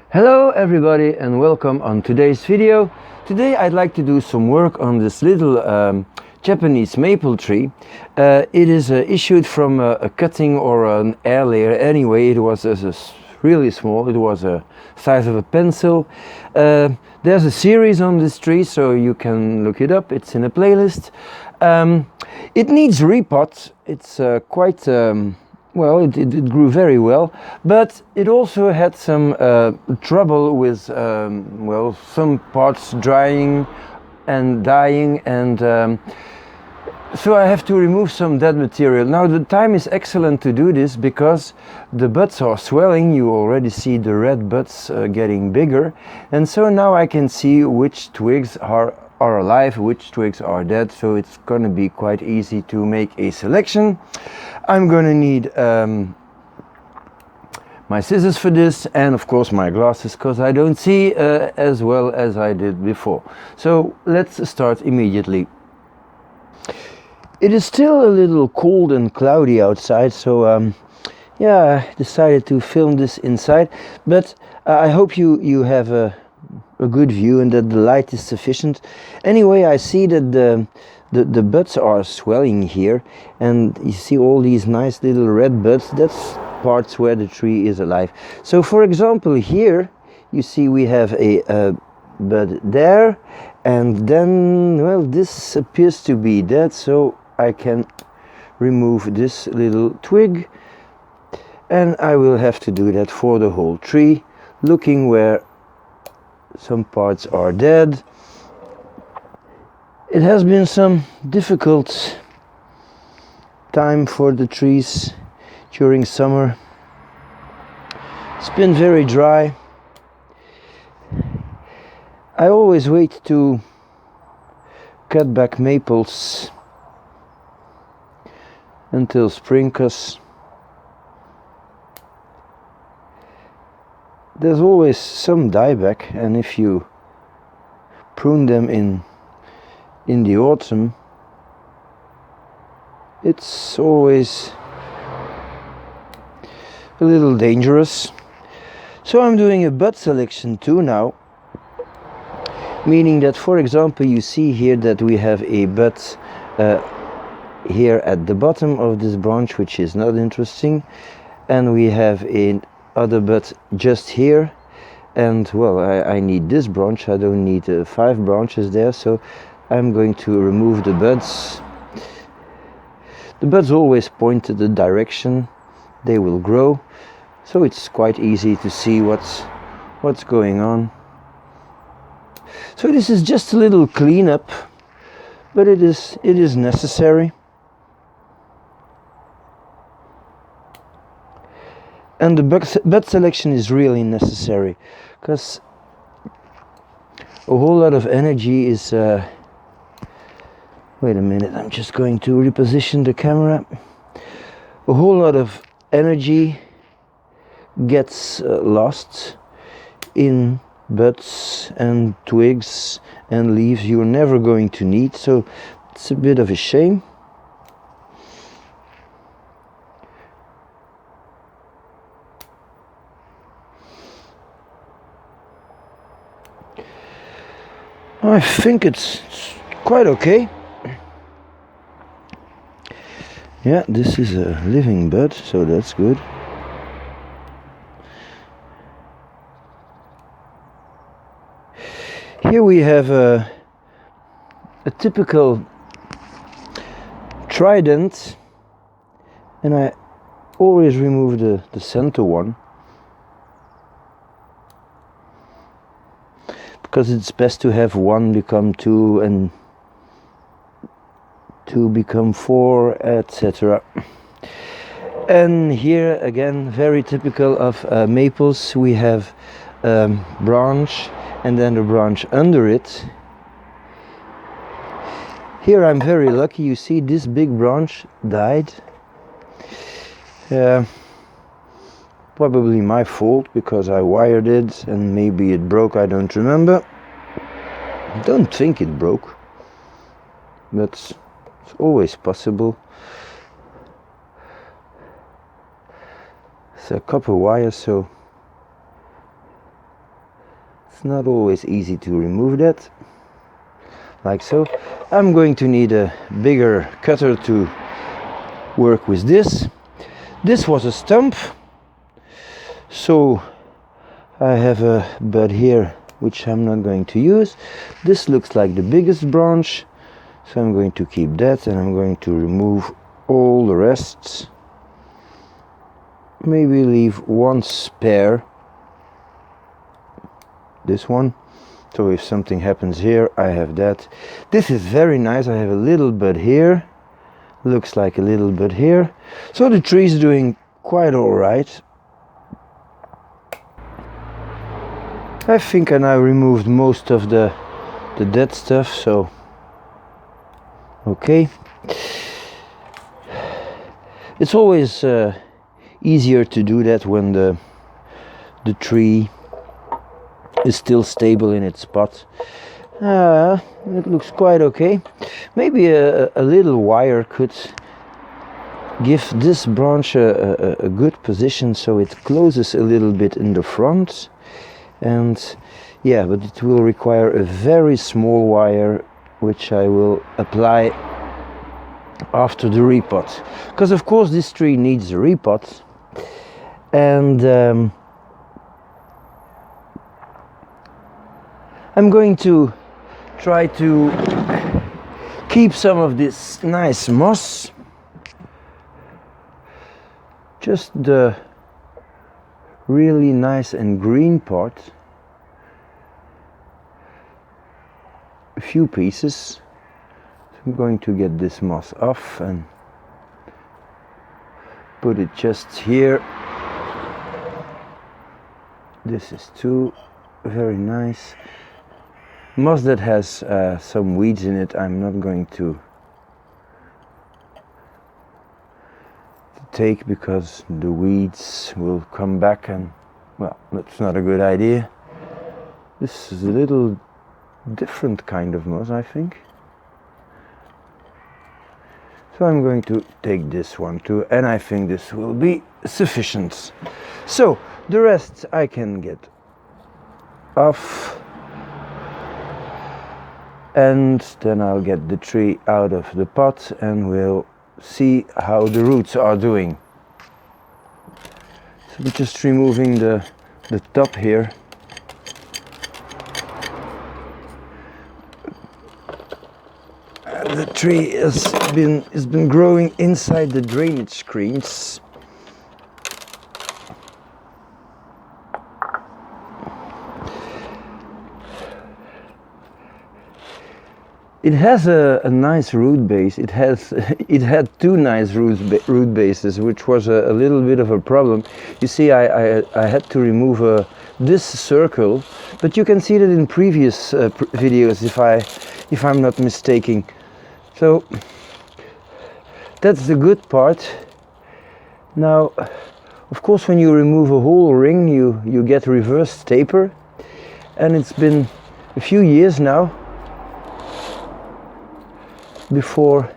Hello everybody and welcome on today's video. Today I'd like to do some work on this little Japanese maple tree. It is issued from a cutting or an air layer. Anyway, it was really small. It was a size of a pencil. There's a series on this tree, so you can look it up. It's in a playlist. It needs repot. It's quite well, it grew very well, but it also had some trouble with, well, some parts drying and dying, and so I have to remove some dead material. Now the time is excellent to do this because the buds are swelling. You already see the red buds getting bigger, and so now I can see which twigs are alive, which twigs are dead, so it's going to be quite easy to make a selection. I'm going to need my scissors for this, and of course my glasses, because I don't see as well as I did before. So let's start immediately. It is still a little cold and cloudy outside, so yeah, I decided to film this inside, but I hope you have a good view and that the light is sufficient. Anyway, I see that the buds are swelling here, and you see all these nice little red buds. That's parts where the tree is alive. So for example, here you see we have a bud there, and then, well, this appears to be dead, so I can remove this little twig, and I will have to do that for the whole tree, looking where some parts are dead. It has been some difficult time for the trees during summer. It's been very dry. I always wait to cut back maples until spring, because there's always some dieback, and if you prune them in the autumn, it's always a little dangerous. So I'm doing a bud selection too now, meaning that, for example, you see here that we have a bud here at the bottom of this branch, which is not interesting, and we have a other bud just here, and well, I need this branch. I don't need 5 branches there, so I'm going to remove the buds. The buds always point to the direction they will grow, so it's quite easy to see what's going on. So this is just a little cleanup, but it is necessary. And the bud selection is really necessary, because a whole lot of energy is wait a minute, I'm just going to reposition the camera. A whole lot of energy gets lost in buds and twigs and leaves you're never going to need, so it's a bit of a shame. I think it's quite okay. Yeah, this is a living bud, so that's good. Here we have a typical trident, and I always remove the center one, because it's best to have 1 become 2 and 2 become 4, etc. And here again, very typical of maples, we have branch and then the branch under it. Here I'm very lucky, you see this big branch died. Probably my fault because I wired it and maybe it broke, I don't remember. I don't think it broke, but it's always possible. It's a copper wire, so it's not always easy to remove that, like so. I'm going to need a bigger cutter to work with this. This was a stump, so I have a bud here which I'm not going to use. This looks like the biggest branch, so I'm going to keep that, and I'm going to remove all the rest. Maybe leave one spare, this one, so if something happens here I have that. This is very nice. I have a little bud here, looks like a little bud here, so the tree is doing quite alright. I think I now removed most of the dead stuff, so okay. It's always easier to do that when the tree is still stable in its spot. It looks quite okay. Maybe a little wire could give this branch a good position so it closes a little bit in the front. And yeah, but it will require a very small wire, which I will apply after the repot, because of course this tree needs a repot. And I'm going to try to keep some of this nice moss, just the really nice and green part, a few pieces. So I'm going to get this moss off and put it just here. This is too very nice. Moss that has some weeds in it, I'm not going to take, because the weeds will come back, and well, that's not a good idea. This is a little different kind of moss, I think. So I'm going to take this one too, and I think this will be sufficient. So the rest I can get off, and then I'll get the tree out of the pot and we'll see how the roots are doing. So we're just removing the top here. And the tree has been growing inside the drainage screens. It has a nice root base. It had two nice root bases, which was a little bit of a problem. You see, I had to remove this circle, but you can see that in previous videos, if I'm not mistaken. So that's the good part. Now, of course, when you remove a whole ring, you get reverse taper, and it's been a few years now before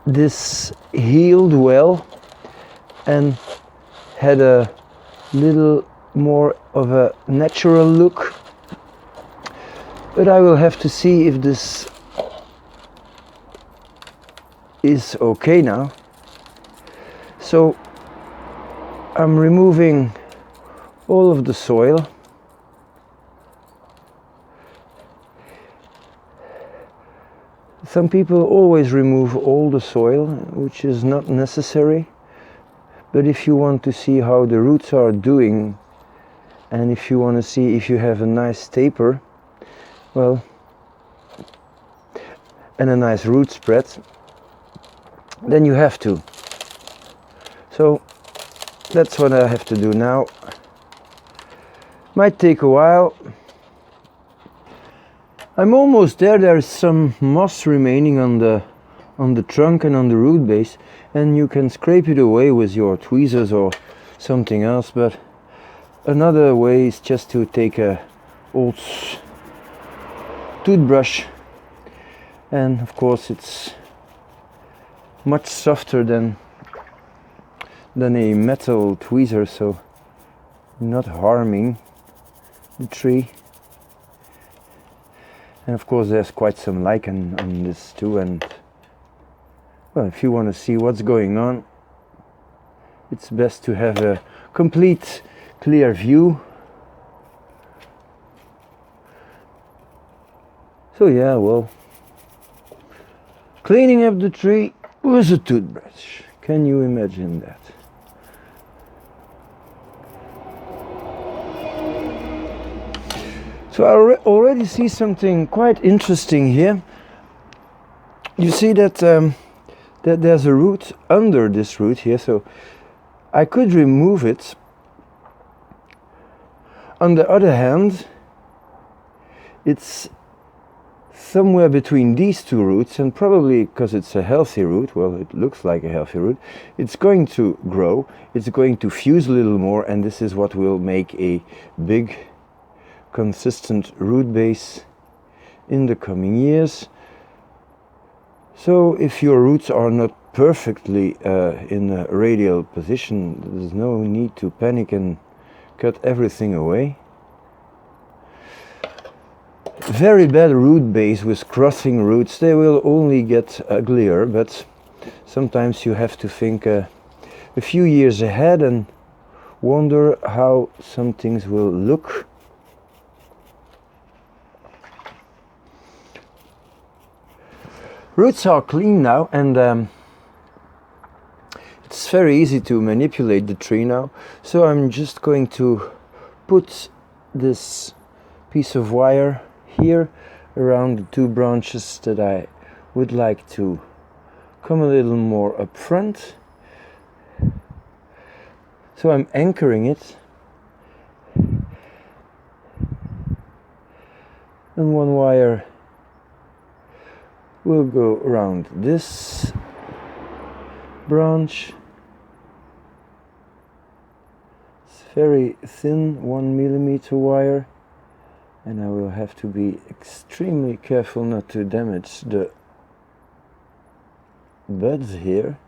this healed well and had a little more of a natural look. But I will have to see if this is okay now. So I'm removing all of the soil. Some people always remove all the soil, which is not necessary. But if you want to see how the roots are doing, and if you want to see if you have a nice taper, well, and a nice root spread, then you have to. So that's what I have to do now. Might take a while. I'm almost there. There's some moss remaining on the trunk and on the root base, and you can scrape it away with your tweezers or something else. But another way is just to take a old toothbrush, and of course it's much softer than a metal tweezer, so not harming the tree. And of course there's quite some lichen on this too, and well, if you want to see what's going on, it's best to have a complete clear view. So yeah, well, cleaning up the tree with a toothbrush. Can you imagine that? So I already see something quite interesting here. You see that that there's a root under this root here, so I could remove it. On the other hand, it's somewhere between these two roots, and probably because it's a healthy root, well, it looks like a healthy root, it's going to grow, it's going to fuse a little more, and this is what will make a big consistent root base in the coming years. So if your roots are not perfectly in a radial position, there's no need to panic and cut everything away. Very bad root base with crossing roots, they will only get uglier, but sometimes you have to think a few years ahead and wonder how some things will look. Roots are clean now, and it's very easy to manipulate the tree now. So I'm just going to put this piece of wire here around the two branches that I would like to come a little more up front. So I'm anchoring it, and one wire will go around this branch. It's very thin, 1 millimeter wire, and I will have to be extremely careful not to damage the buds here.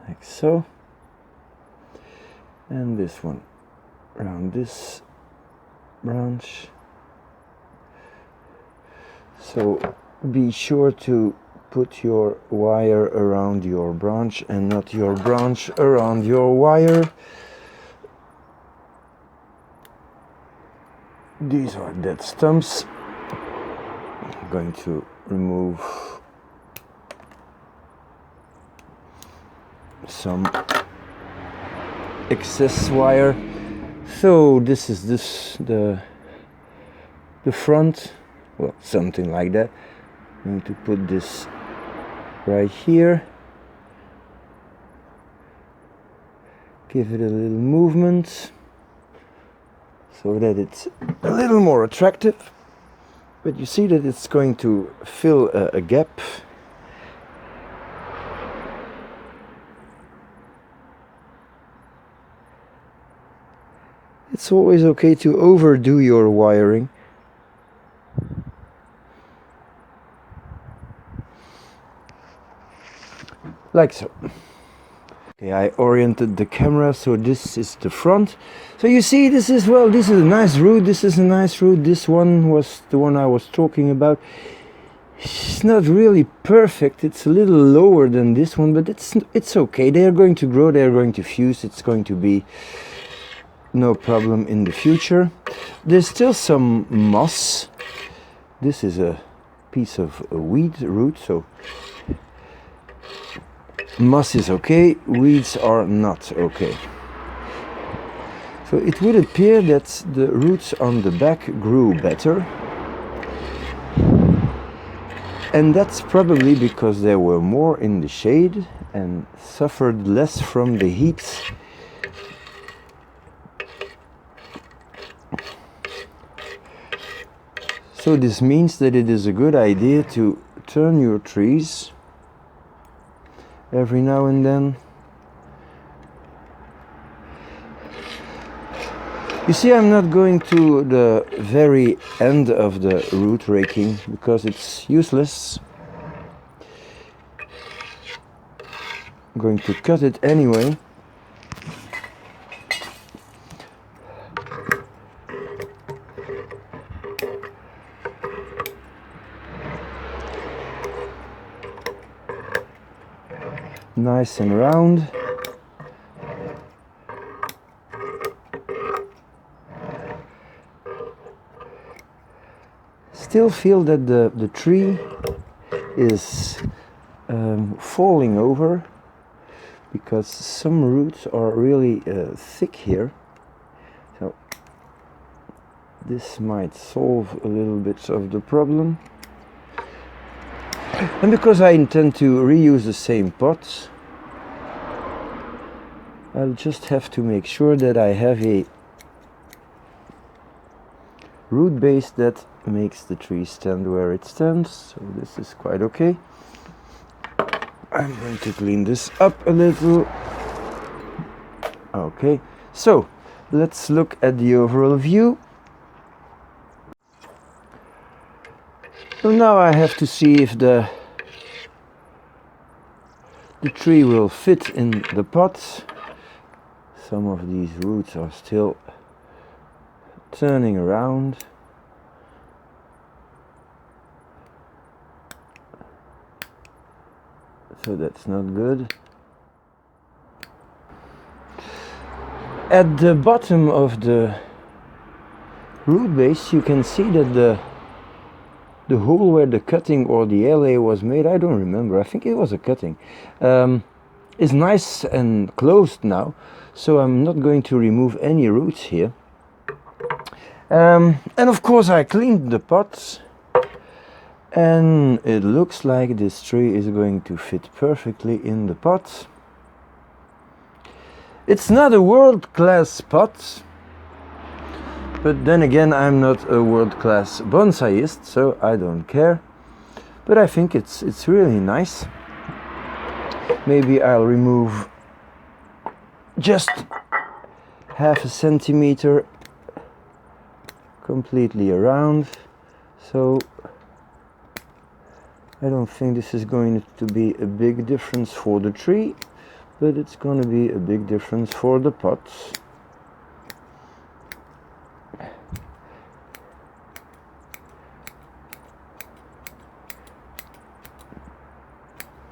Like so. And this one around this branch. So be sure to put your wire around your branch and not your branch around your wire. These are dead stumps. I'm going to remove some excess wire. So this is the front, well, something like that. I'm going to put this right here. Give it a little movement so that it's a little more attractive. But you see that it's going to fill a gap. It's always okay to overdo your wiring. Like so. Okay, I oriented the camera so this is the front. So you see, this is a nice root, this is a nice root. This one was the one I was talking about. It's not really perfect, it's a little lower than this one, but it's okay. They are going to grow, they are going to fuse, it's going to be no problem in the future. There's still some moss. This is a piece of a weed root, so moss is okay, weeds are not okay. So it would appear that the roots on the back grew better, and that's probably because they were more in the shade and suffered less from the heat. So this means that it is a good idea to turn your trees every now and then. You see, I'm not going to the very end of the root raking because it's useless. I'm going to cut it anyway. Nice and round. Still feel that the tree is falling over because some roots are really thick here. So this might solve a little bit of the problem. And because I intend to reuse the same pots, I'll just have to make sure that I have a root base that makes the tree stand where it stands. So this is quite okay. I'm going to clean this up a little. Okay, so let's look at the overall view. So now I have to see if the tree will fit in the pots. Some of these roots are still turning around. So that's not good. At the bottom of the root base you can see that the hole where the cutting or the LA was made, I don't remember, I think it was a cutting, is nice and closed now, so I'm not going to remove any roots here. And of course I cleaned the pots, and it looks like this tree is going to fit perfectly in the pot. It's not a world-class pot, but then again I'm not a world-class bonsaiist, so I don't care. But I think it's really nice. Maybe I'll remove just half a centimeter completely around, so I don't think this is going to be a big difference for the tree, but it's going to be a big difference for the pots.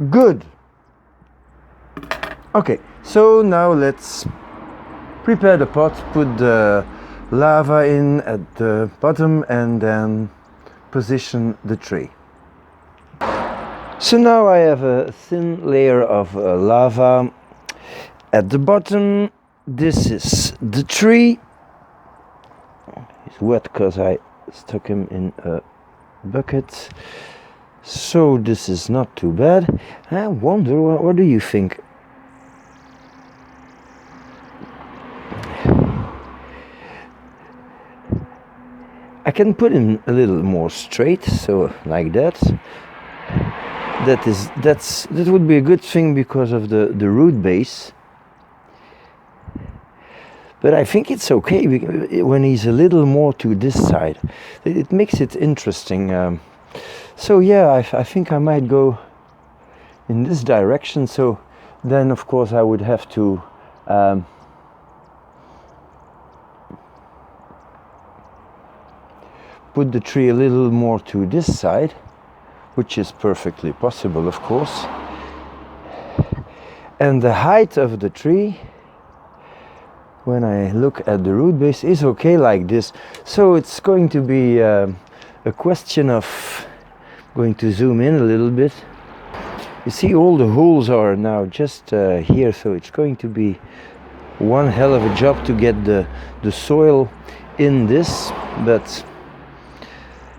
Good. Okay, so now let's prepare the pot, put the lava in at the bottom, and then position the tree. So now I have a thin layer of lava at the bottom. This is the tree. He's wet because I stuck him in a bucket. So this is not too bad. I wonder, what do you think? I can put him a little more straight, so like that. That would be a good thing because of the root base. But I think it's okay when he's a little more to this side. It makes it interesting. So yeah, I think I might go in this direction. So then of course I would have to put the tree a little more to this side, which is perfectly possible, of course. And the height of the tree, when I look at the root base, is okay like this. So it's going to be a question of going to zoom in a little bit. You see, all the holes are now just here, so it's going to be one hell of a job to get the soil in this, but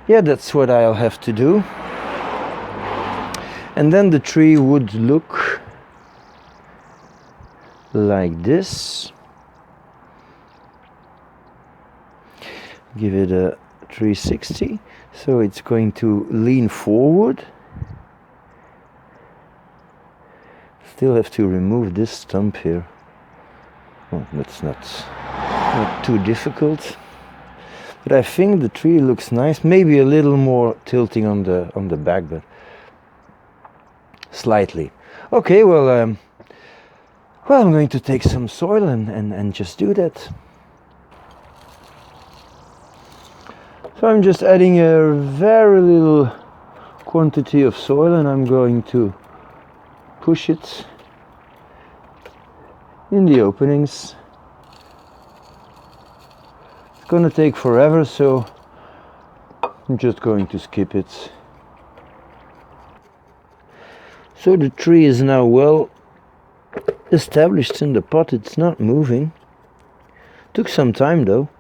yeah, that's what I'll have to do. And then the tree would look like this. Give it a 360, so it's going to lean forward Still have to remove this stump here. Well, that's not too difficult. But I think the tree looks nice. Maybe a little more tilting on the back, but slightly. Okay, well, I'm going to take some soil and just do that. So I'm just adding a very little quantity of soil, and I'm going to push it in the openings. It's gonna take forever, so I'm just going to skip it. So the tree is now well established in the pot. It's not moving. Took some time though.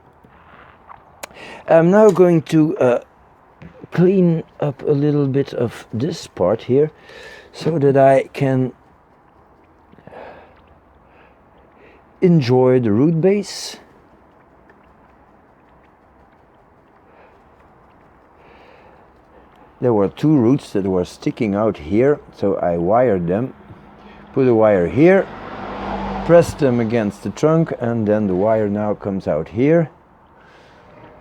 I'm now going to clean up a little bit of this part here so that I can enjoy the root base. There were two roots that were sticking out here, so I wired them. Put a wire here, pressed them against the trunk, and then the wire now comes out here,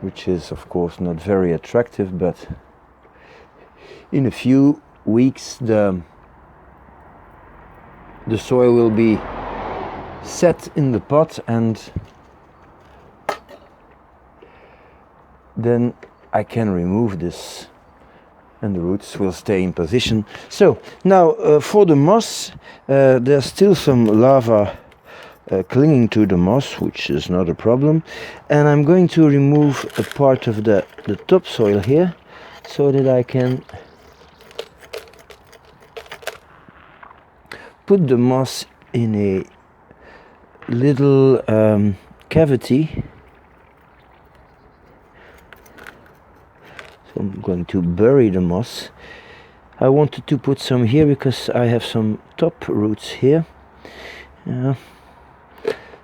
which is of course not very attractive, but in a few weeks the soil will be set in the pot, and then I can remove this and the roots will stay in position. So now for the moss, there's still some lava clinging to the moss, which is not a problem, and I'm going to remove a part of the topsoil here so that I can put the moss in a little cavity. So I'm going to bury the moss. I wanted to put some here because I have some top roots here.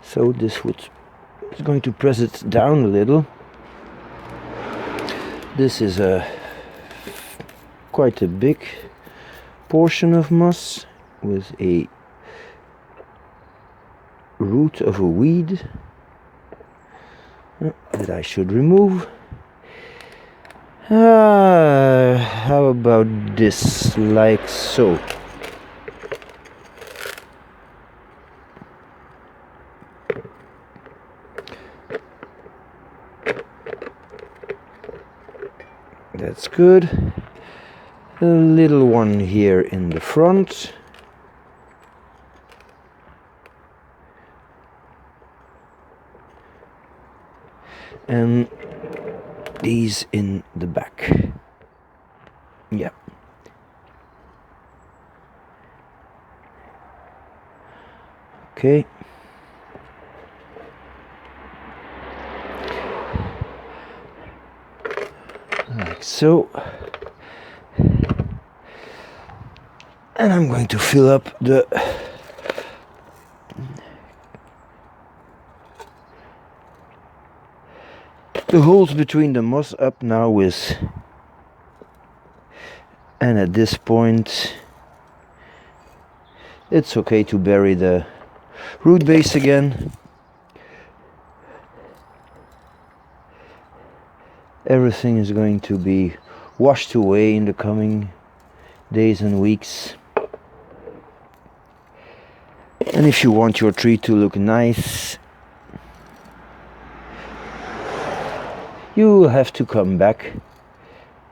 So this is going to press it down a little. This is quite a big portion of moss with a root of a weed that I should remove. How about this, like so? That's good. A little one here in the front. And these in the back. Yeah. Okay. Like so. And I'm going to fill up the holes between the moss up now with, and at this point it's okay to bury the root base again. Everything is going to be washed away in the coming days and weeks. And if you want your tree to look nice, you will have to come back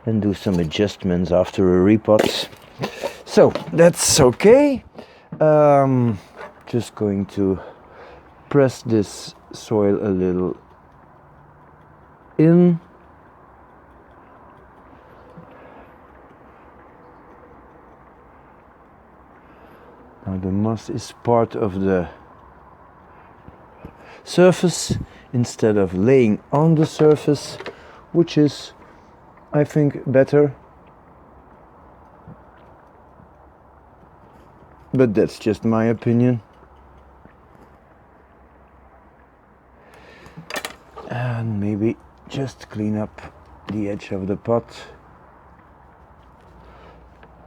and do some adjustments after a repot. So that's okay. Just going to press this soil a little in. Now the moss is part of the surface instead of laying on the surface, which is, I think, better. But that's just my opinion. And maybe just clean up the edge of the pot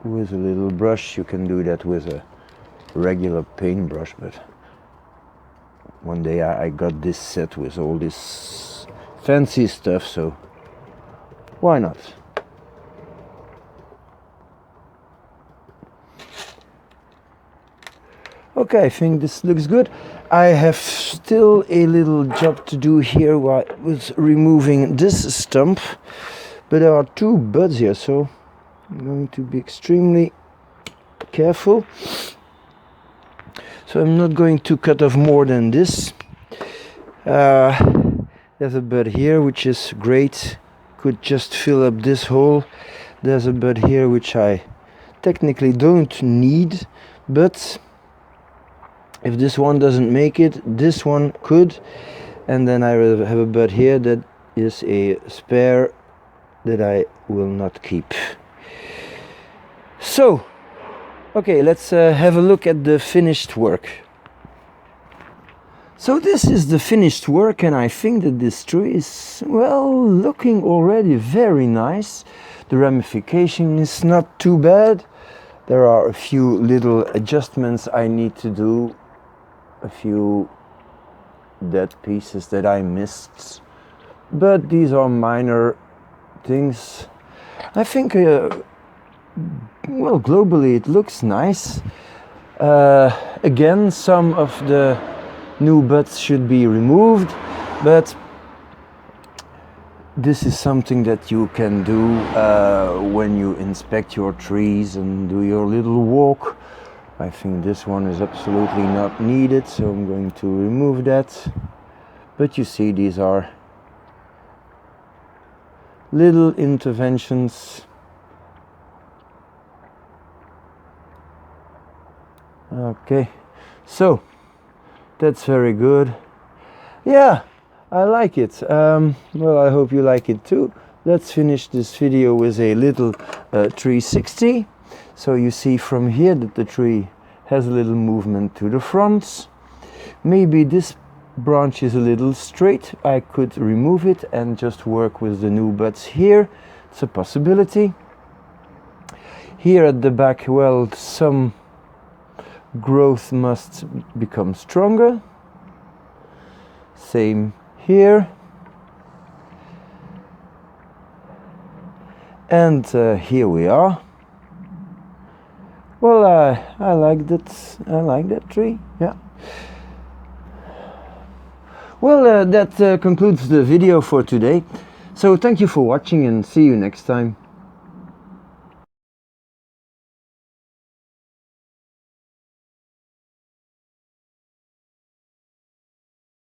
with a little brush. You can do that with a regular paintbrush, but one day I got this set with all this fancy stuff, so why not? Okay, I think this looks good. I have still a little job to do here with removing this stump, but there are two buds here, so I'm going to be extremely careful. So I'm not going to cut off more than this. There's a bud here which is great, could just fill up this hole. There's a bud here which I technically don't need, but if this one doesn't make it, this one could. And then I will have a bud here that is a spare that I will not keep. So, okay, let's have a look at the finished work. So this is the finished work, and I think that this tree is, well, looking already very nice. The ramification is not too bad. There are a few little adjustments I need to do, a few dead pieces that I missed, but these are minor things. I think well, globally it looks nice. Again, some of the new buds should be removed, but this is something that you can do when you inspect your trees and do your little walk. I think this one is absolutely not needed, so I'm going to remove that. But you see, these are little interventions. Okay, so that's very good. Yeah, I like it. Well, I hope you like it too. Let's finish this video with a little 360. So you see from here that the tree has a little movement to the front. Maybe this branch is a little straight. I could remove it and just work with the new buds here. It's a possibility. Here at the back, well, some growth must become stronger. Same here. And here we are. Well, I like that. I like that tree. Yeah. Well, that concludes the video for today. So thank you for watching and see you next time.